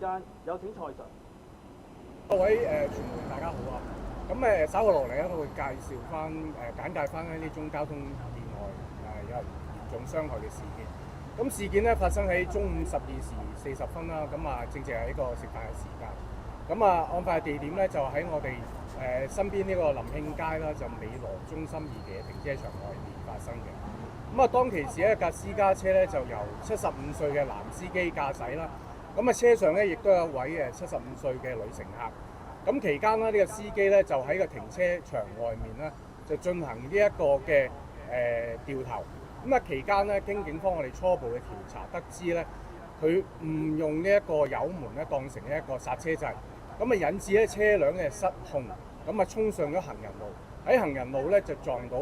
間，有請蔡 Sir。各位傳媒大家好啊！咁稍後落嚟咧，都會介紹翻簡介翻呢宗交通意外有人嚴重傷害嘅事件。咁事件咧發生喺中午12:40啦，咁正正係一個食飯嘅時間。咁案發嘅地點咧就喺我哋身邊呢個林慶街啦，就美羅中心二期嘅停車場外面發生嘅。當其時一架私家車咧就由75歲嘅男司機駕駛啦。車上咧亦都有一位75歲嘅女乘客。咁期間呢，呢個司機咧就喺個停車場外面咧就進行呢一個嘅掉頭。期間咧，經警方我哋初步嘅調查得知咧，佢誤用呢一個油門咧當成一個剎車掣，引致咧車輛嘅失控，衝上咗行人路。喺行人路咧就撞到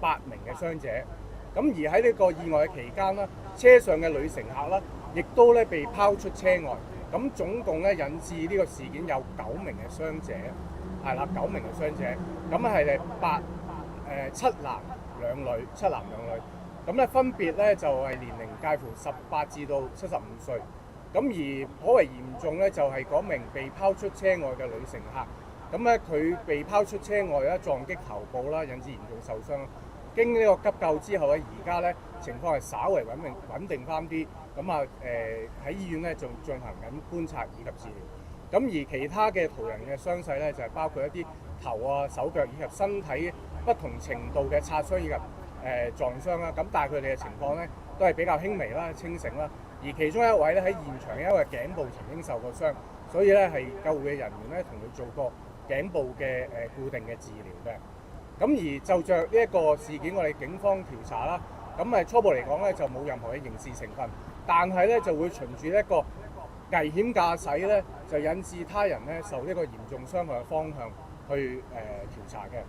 8名嘅傷者。而喺呢個意外嘅期間咧，車上嘅女乘客啦，亦都咧被拋出車外。總共咧引致呢個事件有9名嘅傷者，係啦，9名嘅傷者，係7男2女，7男2女，分別咧就係年齡介乎18至到75歲，而頗為嚴重咧就係嗰名被拋出車外嘅女乘客，佢被拋出車外咧撞擊頭部啦，引致嚴重受傷。經呢個急救之後咧，而家咧情況係稍為穩定翻啲，喺醫院咧仲進行緊觀察以及治療。而其他嘅途人嘅傷勢咧，就係包括一啲頭啊、手腳以及身體不同程度嘅擦傷以及撞傷啦。但係佢哋嘅情況咧都係比較輕微啦、清醒啦。而其中一位咧喺現場因為頸部曾經受過傷，所以咧係救護嘅人員咧同佢做過頸部嘅固定嘅治療嘅。而就着呢一個事件，我哋警方調查啦，初步嚟講咧就冇任何嘅刑事成分，但係咧就會循住一個危險駕駛咧，就引致他人咧受呢個嚴重傷害嘅方向去調查嘅。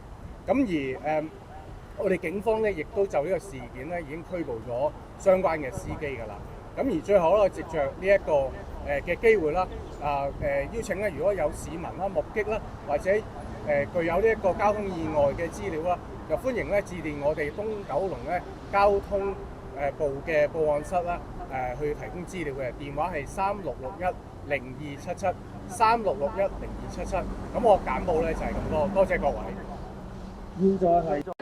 我哋警方咧亦都就呢個事件咧已經拘捕咗相關嘅司機㗎啦。而最後咧，藉着呢一個嘅機會啦，邀請咧如果有市民啦目擊啦，或者具有呢一個交通意外嘅資料啦，就歡迎咧致電我哋東九龍咧交通部嘅報案室啦，去提供資料嘅電話係36610277，36610277。我簡報咧就係咁多，多謝各位。現在係。